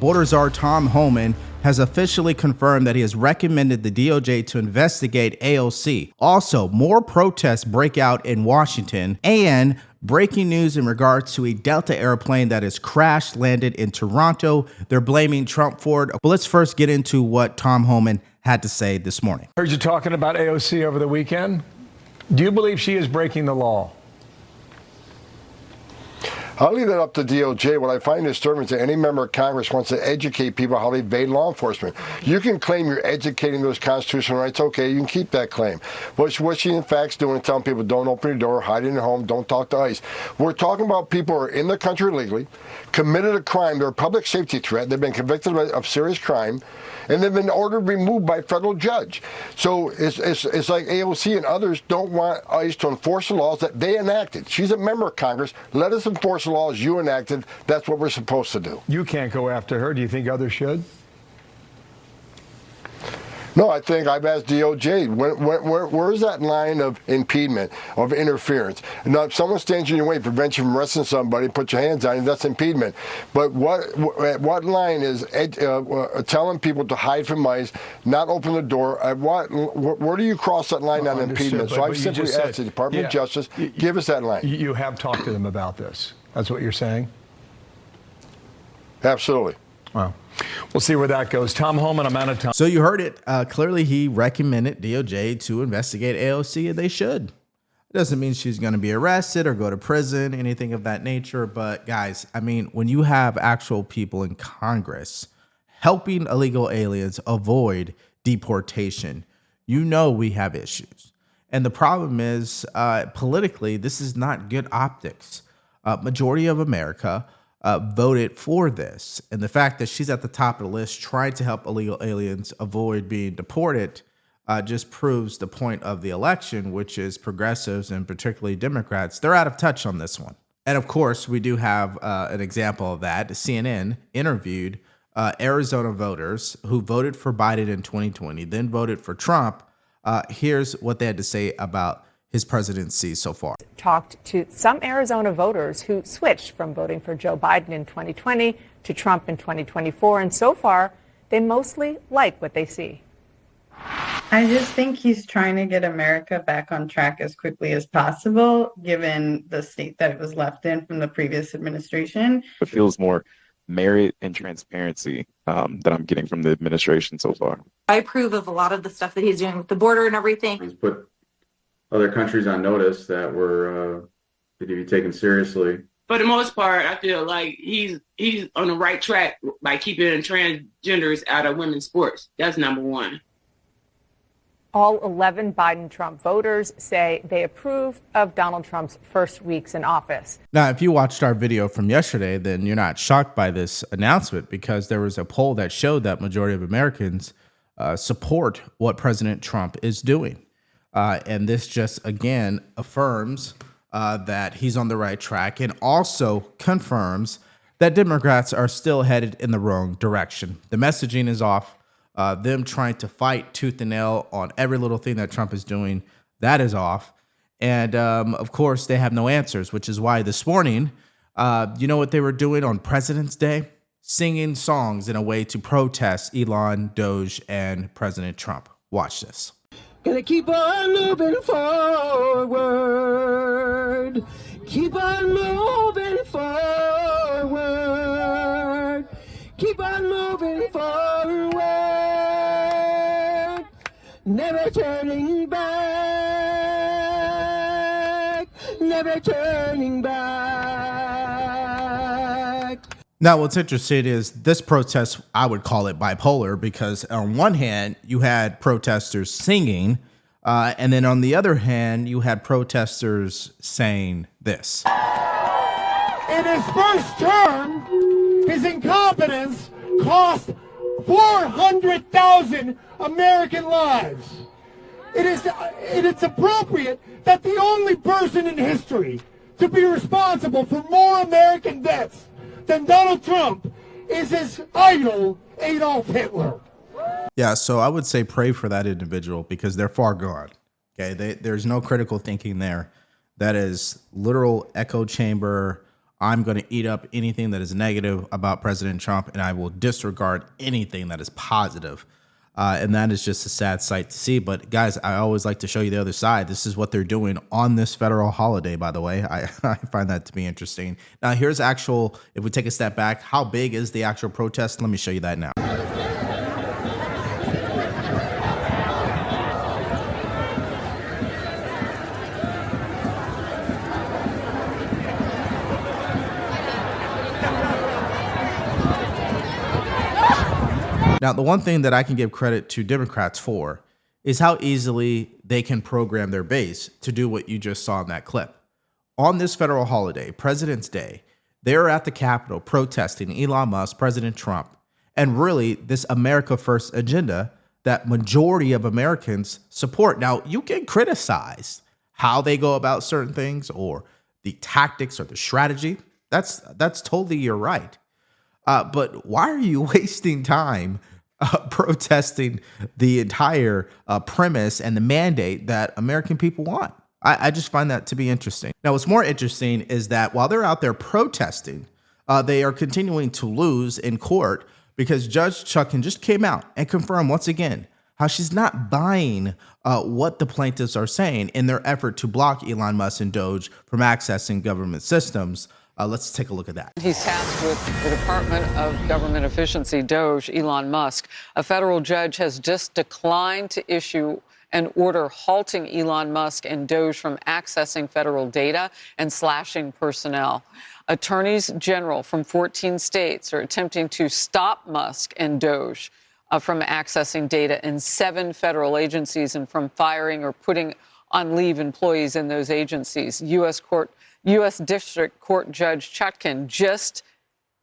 Border Czar Tom Homan has officially confirmed that he has recommended the DOJ to investigate AOC. Also, more protests break out in Washington, and breaking news in regards to a Delta airplane that has crash landed in Toronto. They're blaming Trump for it. But let's first get into what Tom Homan had to say this morning. Heard you talking about AOC over the weekend. Do you believe she is breaking the law? I'll leave that up to DOJ. What I find disturbing is that any member of Congress wants to educate people how they evade law enforcement. You can claim you're educating those constitutional rights. Okay, you can keep that claim. What she in fact doing is telling people don't open your door, hide in your home, don't talk to ICE. We're talking about people who are in the country illegally, committed a crime. They're a public safety threat. They've been convicted of serious crime, and they've been ordered removed by a federal judge. So it's like AOC and others don't want ICE to enforce the laws that they enacted. She's a member of Congress. Let us enforce the laws you enacted. That's what we're supposed to do. You can't go after her. Do you think others should? No, I think I've asked DOJ, where is that line of impediment, of interference? Now, if someone stands in your way, prevents you from arresting somebody, put your hands on it, that's impediment. But what line is telling people to hide from ICE, not open the door? Where do you cross that line on impediment? So I've simply asked the Department of Justice, give us that line. You have talked to them about this. That's what you're saying? Absolutely. Wow. We'll see where that goes. Tom Homan, I'm out of time. So you heard it. Clearly, he recommended DOJ to investigate AOC, and they should. It doesn't mean she's going to be arrested or go to prison, anything of that nature. But guys, I mean, when you have actual people in Congress helping illegal aliens avoid deportation, you know we have issues. And the problem is, politically, this is not good optics. Majority of America voted for this. And the fact that she's at the top of the list trying to help illegal aliens avoid being deported just proves the point of the election, which is progressives and particularly Democrats, they're out of touch on this one. And of course, we do have an example of that. CNN interviewed Arizona voters who voted for Biden in 2020, then voted for Trump. Here's what they had to say about his presidency so far. Talked to some Arizona voters who switched from voting for Joe Biden in 2020 to Trump in 2024. And so far, they mostly like what they see. I just think he's trying to get America back on track as quickly as possible, given the state that it was left in from the previous administration. It feels more merit and transparency that I'm getting from the administration so far. I approve of a lot of the stuff that he's doing with the border and everything. He's put other countries on notice that were to be taken seriously. For the most part, I feel like he's on the right track by keeping transgenders out of women's sports. That's number one. All 11 Biden-Trump voters say they approve of Donald Trump's first weeks in office. Now, if you watched our video from yesterday, then you're not shocked by this announcement because there was a poll that showed that majority of Americans support what President Trump is doing. And this just, again, affirms that he's on the right track and also confirms that Democrats are still headed in the wrong direction. The messaging is off. Them trying to fight tooth and nail on every little thing that Trump is doing, that is off. And, of course, they have no answers, which is why this morning, you know what they were doing on President's Day? Singing songs in a way to protest Elon, DOGE, and President Trump. Watch this. Gonna keep on moving forward. Keep on moving forward. Keep on moving forward. Never turning back. Never turning back. Now, what's interesting is this protest, I would call it bipolar, because on one hand, you had protesters singing, and then on the other hand, you had protesters saying this. In his first term, his incompetence cost 400,000 American lives. It's appropriate that the only person in history to be responsible for more American deaths than Donald Trump is his idol, Adolf Hitler. Yeah, so I would say pray for that individual because they're far gone. Okay, there's no critical thinking there. That is literal echo chamber I'm going to eat up anything that is negative about President Trump, and I will disregard anything that is positive. And that is just a sad sight to see. But guys, I always like to show you the other side. This is what they're doing on this federal holiday, by the way. I find that to be interesting. Now, here's actual, if we take a step back, how big is the actual protest? Let me show you that now. Now, the one thing that I can give credit to Democrats for is how easily they can program their base to do what you just saw in that clip. On this federal holiday, President's Day, they're at the Capitol protesting Elon Musk, President Trump, and really this America First agenda that majority of Americans support. Now, you can criticize how they go about certain things or the tactics or the strategy. That's totally your right. But why are you wasting time protesting the entire premise and the mandate that American people want? I just find that to be interesting. Now, what's more interesting is that while they're out there protesting, they are continuing to lose in court because Judge Chutkan just came out and confirmed once again how she's not buying what the plaintiffs are saying in their effort to block Elon Musk and DOGE from accessing government systems. Let's take a look at that. He's tasked with the Department of Government Efficiency, DOGE, Elon Musk. A federal judge has just declined to issue an order halting Elon Musk and DOGE from accessing federal data and slashing personnel. Attorneys general from 14 states are attempting to stop Musk and DOGE from accessing data in 7 federal agencies and from firing or putting on leave employees in those agencies. U.S. District Court Judge Chutkan just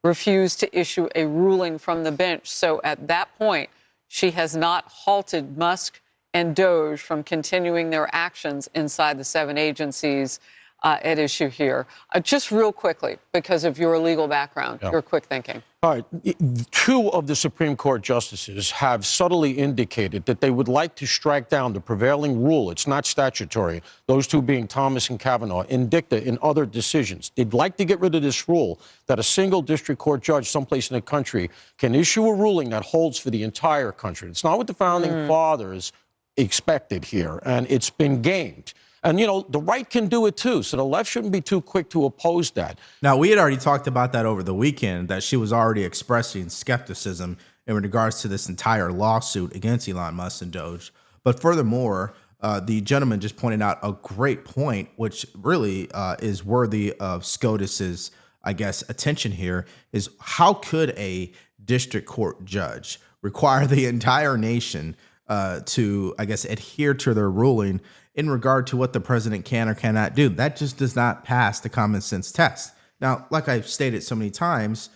refused to issue a ruling from the bench. So at that point, she has not halted Musk and DOGE from continuing their actions inside the 7 agencies at issue here. Just real quickly, because of your legal background, your quick thinking. All right. 2 of the Supreme Court justices have subtly indicated that they would like to strike down the prevailing rule. It's not statutory. Those 2 being Thomas and Kavanaugh, in dicta in other decisions. They'd like to get rid of this rule that a single district court judge someplace in the country can issue a ruling that holds for the entire country. It's not what the founding fathers expected here, and it's been gamed. And, you know, the right can do it, too. So the left shouldn't be too quick to oppose that. Now, we had already talked about that over the weekend, that she was already expressing skepticism in regards to this entire lawsuit against Elon Musk and DOGE. But furthermore, the gentleman just pointed out a great point, which really is worthy of SCOTUS's, I guess, attention here, is how could a district court judge require the entire nation to, I guess, adhere to their ruling in regard to what the president can or cannot do? That just does not pass the common sense test. Now, like I've stated so many times,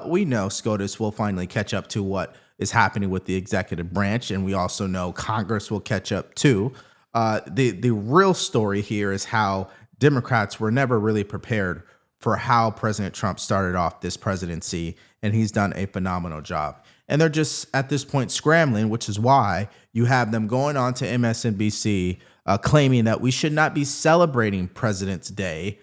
we know SCOTUS will finally catch up to what is happening with the executive branch, and we also know Congress will catch up too. The real story here is how Democrats were never really prepared for how President Trump started off this presidency, and he's done a phenomenal job. And they're just at this point scrambling, which is why you have them going on to MSNBC claiming that we should not be celebrating President's Day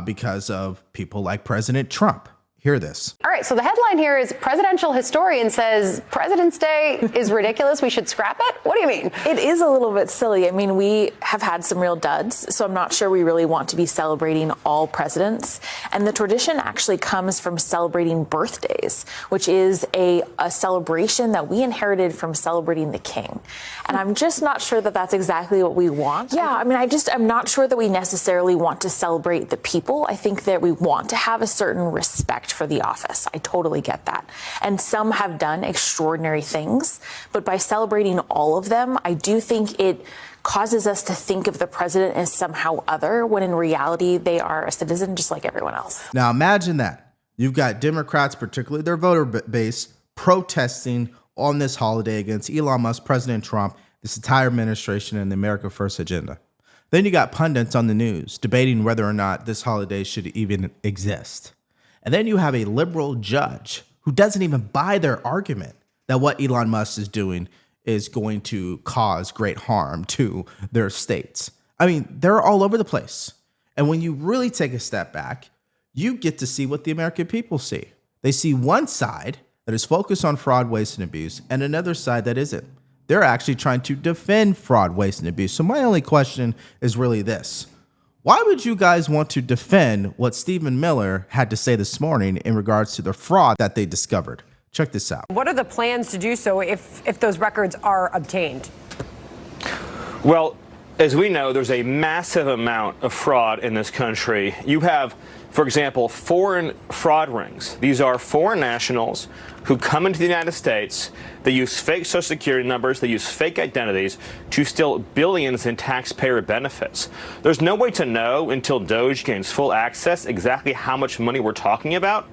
because of people like President Trump. Hear this. All right, so the headline here is presidential historian says President's Day is ridiculous. We should scrap it. What do you mean? It is a little bit silly. I mean, we have had some real duds, so I'm not sure we really want to be celebrating all presidents. And the tradition actually comes from celebrating birthdays, which is a celebration that we inherited from celebrating the king. And I'm just not sure that that's exactly what we want. Yeah, I mean, I'm not sure that we necessarily want to celebrate the people. I think that we want to have a certain respect for the office. I totally get that. And some have done extraordinary things, but by celebrating all of them, I do think it causes us to think of the president as somehow other, when in reality, they are a citizen just like everyone else. Now imagine that. You've got Democrats, particularly their voter base, protesting on this holiday against Elon Musk, President Trump, this entire administration, and the America First agenda. Then you got pundits on the news debating whether or not this holiday should even exist. And then you have a liberal judge who doesn't even buy their argument that what Elon Musk is doing is going to cause great harm to their states. I mean, they're all over the place. And when you really take a step back, you get to see what the American people see. They see one side that is focused on fraud, waste, and abuse, and another side that isn't. They're actually trying to defend fraud, waste, and abuse. So my only question is really this. Why would you guys want to defend what Stephen Miller had to say this morning in regards to the fraud that they discovered? Check this out. What are the plans to do so if those records are obtained? Well, as we know, there's a massive amount of fraud in this country. You have, for example, foreign fraud rings. These are foreign nationals who come into the United States. They use fake Social Security numbers. They use fake identities to steal billions in taxpayer benefits. There's no way to know until DOGE gains full access exactly how much money we're talking about.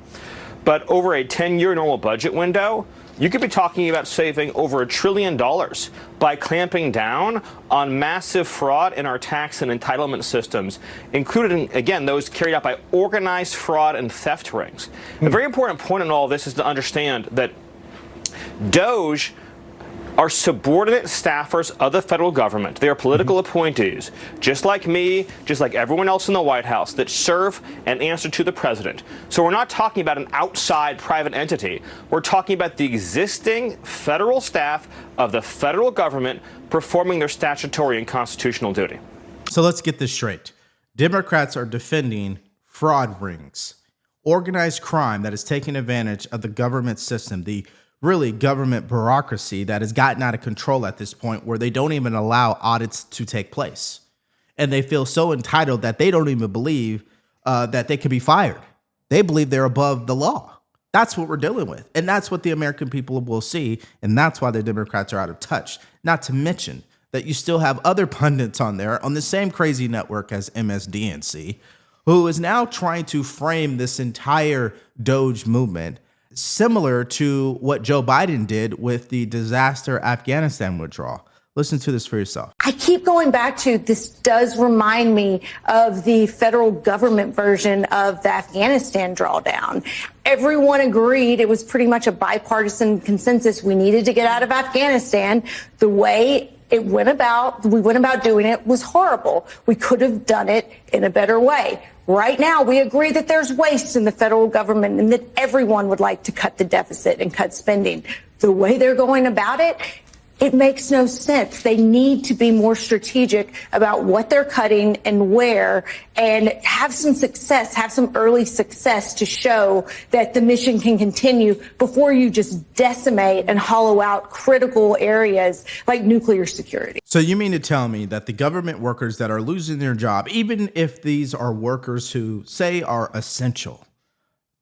But over a 10-year normal budget window, you could be talking about saving over $1 trillion by clamping down on massive fraud in our tax and entitlement systems, including, again, those carried out by organized fraud and theft rings. A very important point in all of this is to understand that DOGE are subordinate staffers of the federal government. They are political appointees, just like me, just like everyone else in the White House, that serve and answer to the president. So we're not talking about an outside private entity. We're talking about the existing federal staff of the federal government performing their statutory and constitutional duty. So let's get this straight. Democrats are defending fraud rings, organized crime that is taking advantage of the government system, the really government bureaucracy that has gotten out of control at this point where they don't even allow audits to take place. And they feel so entitled that they don't even believe that they could be fired. They believe they're above the law. That's what we're dealing with. And that's what the American people will see. And that's why the Democrats are out of touch. Not to mention that you still have other pundits on there on the same crazy network as MSDNC, who is now trying to frame this entire DOGE movement similar to what Joe Biden did with the disaster Afghanistan withdrawal. Listen to this for yourself. I keep going back to this does remind me of the federal government version of the Afghanistan drawdown. Everyone agreed it was pretty much a bipartisan consensus. We needed to get out of Afghanistan. The way we went about doing it was horrible. We could have done it in a better way. Right now, we agree that there's waste in the federal government and that everyone would like to cut the deficit and cut spending. The way they're going about it, it makes no sense. They need to be more strategic about what they're cutting and where, and have some success, have some early success to show that the mission can continue before you just decimate and hollow out critical areas like nuclear security. So you mean to tell me that the government workers that are losing their job, even if these are workers who say are essential,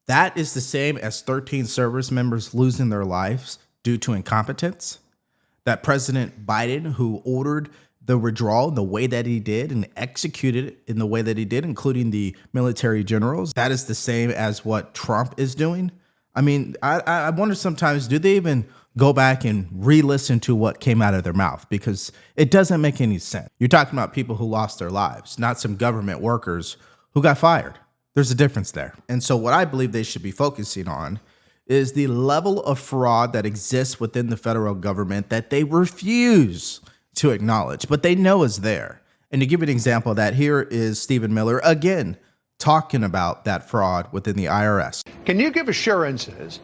that is the same as 13 service members losing their lives due to incompetence? That President Biden, who ordered the withdrawal in the way that he did and executed it in the way that he did, including the military generals, that is the same as what Trump is doing? I mean, I wonder sometimes, do they even go back and re-listen to what came out of their mouth? Because it doesn't make any sense. You're talking about people who lost their lives, not some government workers who got fired. There's a difference there. And so what I believe they should be focusing on is the level of fraud that exists within the federal government that they refuse to acknowledge, but they know is there. And to give you an example of that, here is Stephen Miller again talking about that fraud within the IRS. Can you give assurances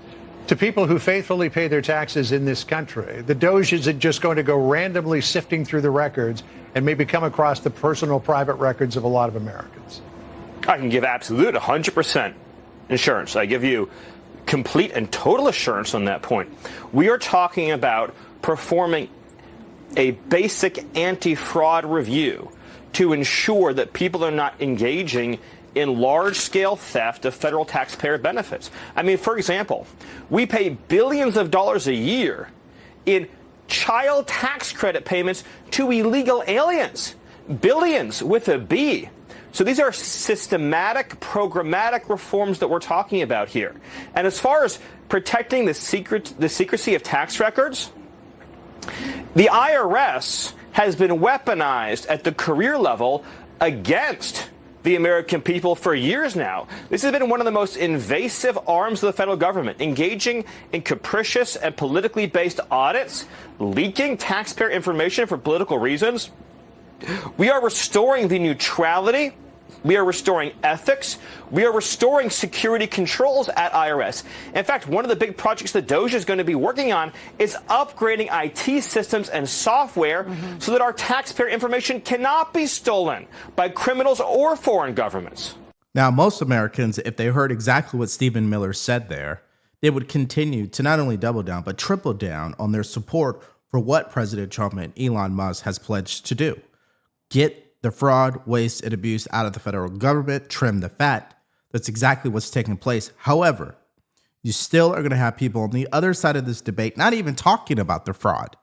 to people who faithfully pay their taxes in this country? The DOGE isn't just going to go randomly sifting through the records and maybe come across the personal private records of a lot of Americans. I can give absolute 100% insurance. I give you complete and total assurance on that point. We are talking about performing a basic anti-fraud review to ensure that people are not engaging in large-scale theft of federal taxpayer benefits. I mean, for example, we pay billions of dollars a year in child tax credit payments to illegal aliens. Billions with a B. So these are systematic, programmatic reforms that we're talking about here. And as far as protecting the secrecy of tax records, the IRS has been weaponized at the career level against the American people for years now. This has been one of the most invasive arms of the federal government, engaging in capricious and politically based audits, leaking taxpayer information for political reasons. We are restoring the neutrality We are restoring ethics. We are restoring security controls at IRS. In fact, one of the big projects that DOGE is going to be working on is upgrading IT systems and software so that our taxpayer information cannot be stolen by criminals or foreign governments. Now, most Americans, if they heard exactly what Stephen Miller said there, they would continue to not only double down, but triple down on their support for what President Trump and Elon Musk has pledged to do. Get the fraud, waste, and abuse out of the federal government, trim the fat. That's exactly what's taking place. However, you still are going to have people on the other side of this debate not even talking about the fraud.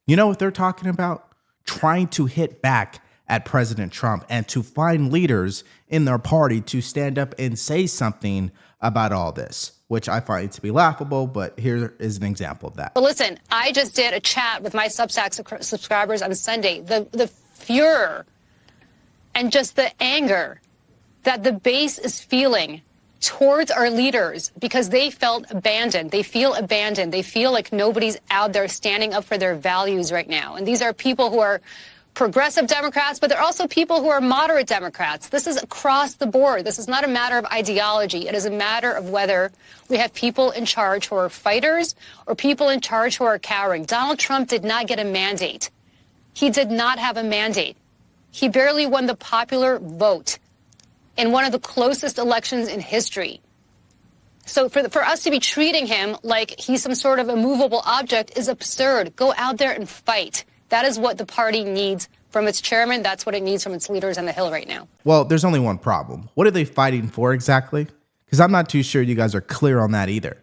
You know what they're talking about? Trying to hit back at President Trump and to find leaders in their party to stand up and say something about all this, which I find to be laughable, but here is an example of that. But listen, I just did a chat with my Substack subscribers on Sunday. The furor and just the anger that the base is feeling towards our leaders because they felt abandoned. They feel abandoned. They feel like nobody's out there standing up for their values right now. And these are people who are progressive Democrats, but they're also people who are moderate Democrats. This is across the board. This is not a matter of ideology. It is a matter of whether we have people in charge who are fighters or people in charge who are cowering. Donald Trump did not get a mandate. He did not have a mandate. He barely won the popular vote in one of the closest elections in history. So for us to be treating him like he's some sort of immovable object is absurd. Go out there and fight. That is what the party needs from its chairman. That's what it needs from its leaders on the Hill right now. Well, there's only one problem. What are they fighting for exactly? Because I'm not too sure you guys are clear on that either.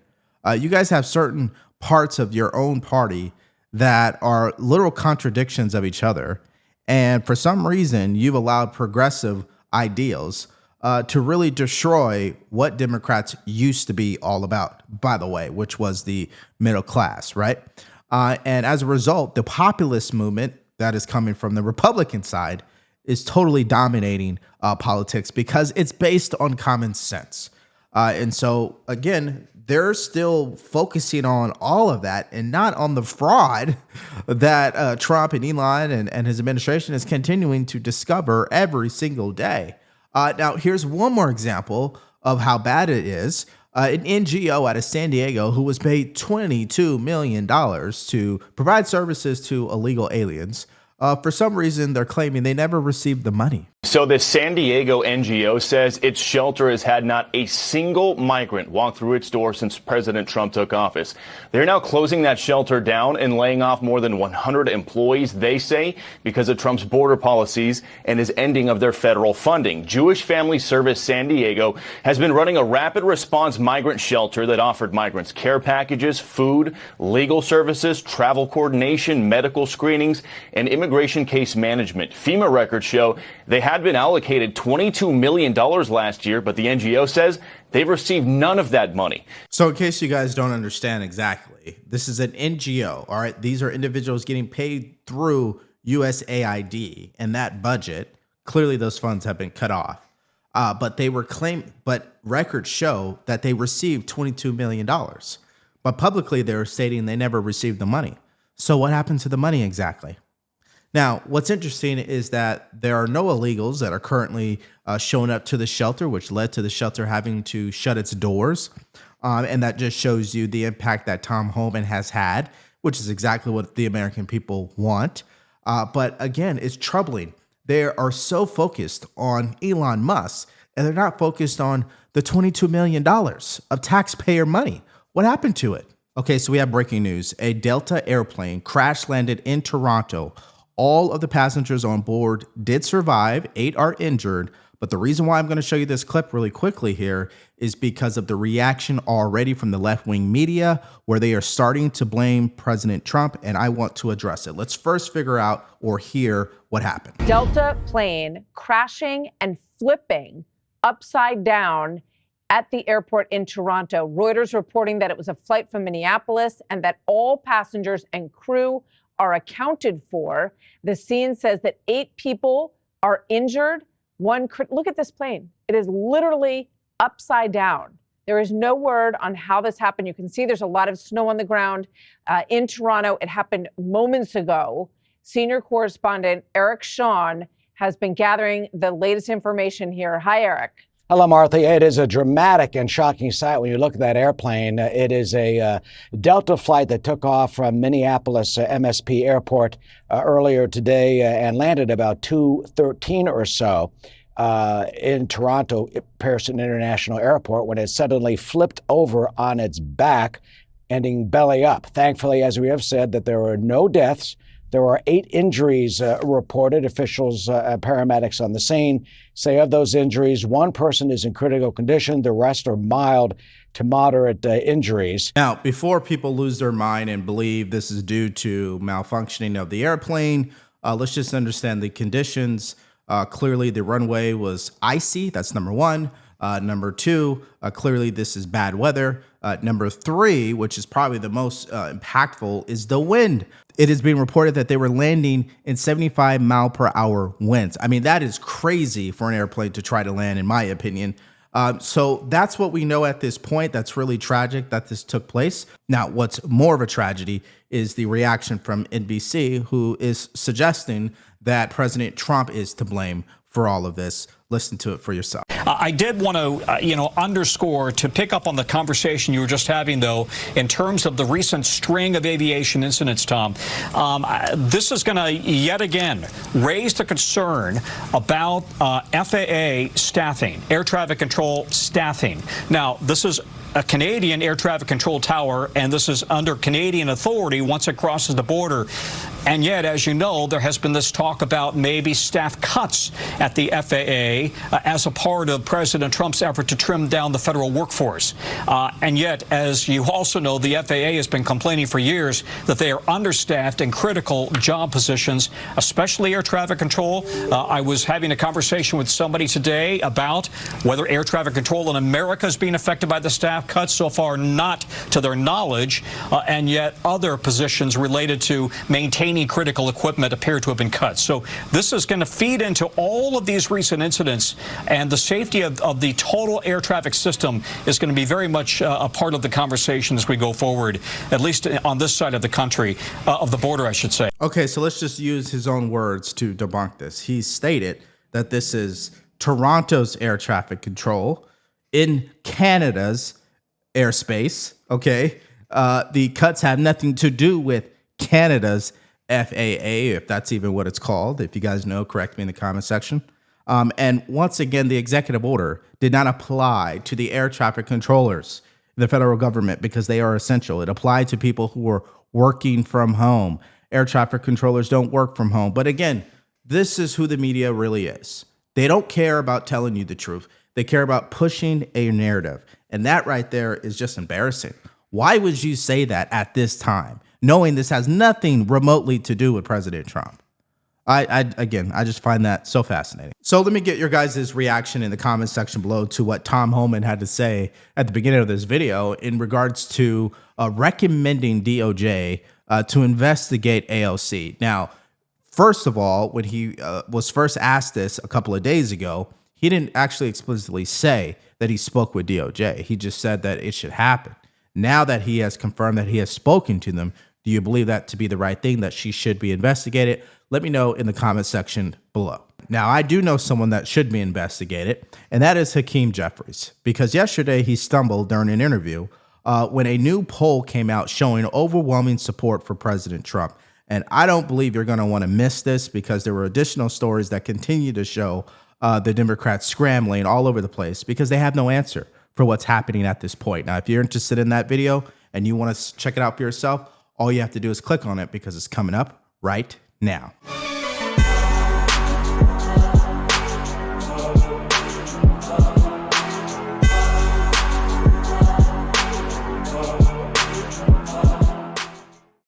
You guys have certain parts of your own party that are literal contradictions of each other. And for some reason, you've allowed progressive ideals to really destroy what Democrats used to be all about, by the way, which was the middle class, right? And as a result, the populist movement that is coming from the Republican side is totally dominating politics because it's based on common sense. And so, again, they're still focusing on all of that and not on the fraud that Trump and Elon and his administration is continuing to discover every single day. Now, here's one more example of how bad it is. An NGO out of San Diego who was paid $22 million to provide services to illegal aliens. For some reason, they're claiming they never received the money. So the San Diego NGO says its shelter has had not a single migrant walk through its door since President Trump took office. They're now closing that shelter down and laying off more than 100 employees, they say, because of Trump's border policies and his ending of their federal funding. Jewish Family Service San Diego has been running a rapid response migrant shelter that offered migrants care packages, food, legal services, travel coordination, medical screenings, and immigration case management. FEMA records show they had been allocated $22 million last year, but the NGO says they've received none of that money. So in case you guys don't understand exactly, this is an NGO, all right? These are individuals getting paid through USAID, and that budget, clearly those funds have been cut off. But they were claimed, but records show that they received $22 million. But publicly, they were stating they never received the money. So what happened to the money exactly? Now, what's interesting is that there are no illegals that are currently showing up to the shelter, which led to the shelter having to shut its doors. And that just shows you the impact that Tom Homan has had, which is exactly what the American people want. But again, it's troubling. They are so focused on Elon Musk, and they're not focused on the $22 million of taxpayer money. What happened to it? Okay, so we have breaking news. A Delta airplane crash landed in Toronto. All of the passengers on board did survive. 8 are injured. But the reason why I'm going to show you this clip really quickly here is because of the reaction already from the left-wing media where they are starting to blame President Trump, and I want to address it. Let's first figure out or hear what happened. Delta plane crashing and flipping upside down at the airport in Toronto. Reuters reporting that it was a flight from Minneapolis and that all passengers and crew are accounted for. The scene says that 8 people are injured. Look at this plane. It is literally upside down. There is no word on how this happened. You can see there's a lot of snow on the ground in Toronto. It happened moments ago. Senior correspondent Eric Shawn has been gathering the latest information here. Hi, Eric. Hello, Martha. It is a dramatic and shocking sight when you look at that airplane. It is a Delta flight that took off from Minneapolis MSP Airport earlier today and landed about 2:13 or so in Toronto Pearson International Airport when it suddenly flipped over on its back, ending belly up. Thankfully, as we have said, that there were no deaths. There are 8 injuries reported. Officials, paramedics on the scene say of those injuries, 1 person is in critical condition. The rest are mild to moderate injuries. Now, before people lose their mind and believe this is due to malfunctioning of the airplane, let's just understand the conditions. Clearly, the runway was icy. That's number 1. Number 2, clearly this is bad weather. Number 3, which is probably the most impactful, is the wind. It is being reported that they were landing in 75 mile per hour winds. I mean, that is crazy for an airplane to try to land, in my opinion. So that's what we know at this point. That's really tragic that this took place. Now, what's more of a tragedy is the reaction from NBC, who is suggesting that President Trump is to blame for all of this. Listen to it for yourself. I did want to, underscore, to pick up on the conversation you were just having, though, in terms of the recent string of aviation incidents, Tom. This is going to yet again raise the concern about FAA staffing, air traffic control staffing. Now, this is a Canadian air traffic control tower, and this is under Canadian authority once it crosses the border. And yet, as you know, there has been this talk about maybe staff cuts at the FAA as a part of President Trump's effort to trim down the federal workforce. And yet, as you also know, the FAA has been complaining for years that they are understaffed in critical job positions, especially air traffic control. I was having a conversation with somebody today about whether air traffic control in America is being affected by the staff cuts. So far, not to their knowledge, and yet other positions related to maintaining critical equipment appear to have been cut. So this is going to feed into all of these recent incidents, and the safety of the total air traffic system is going to be very much a part of the conversation as we go forward, at least on this side of the country, of the border, I should say. Okay, so let's just use his own words to debunk this. He stated that this is Toronto's air traffic control in Canada's airspace, okay? The cuts have nothing to do with Canada's FAA, if that's even what it's called. If you guys know, correct me in the comment section. And once again, the executive order did not apply to the air traffic controllers, the federal government, because they are essential. It applied to people who are working from home. Air traffic controllers don't work from home. But again, this is who the media really is. They don't care about telling you the truth. They care about pushing a narrative. And that right there is just embarrassing. Why would you say that at this time, knowing this has nothing remotely to do with President Trump? I just find that so fascinating. So let me get your guys' reaction in the comment section below to what Tom Homan had to say at the beginning of this video in regards to recommending DOJ to investigate AOC. Now, first of all, when he was first asked this a couple of days ago, he didn't actually explicitly say that he spoke with DOJ. He just said that it should happen. Now that he has confirmed that he has spoken to them, do you believe that to be the right thing, that she should be investigated? Let me know in the comment section below. Now, I do know someone that should be investigated, and that is Hakeem Jeffries, because yesterday he stumbled during an interview when a new poll came out showing overwhelming support for President Trump. And I don't believe you're going to want to miss this, because there were additional stories that continue to show the Democrats scrambling all over the place because they have no answer for what's happening at this point. Now, if you're interested in that video and you want to check it out for yourself, all you have to do is click on it, because it's coming up right now.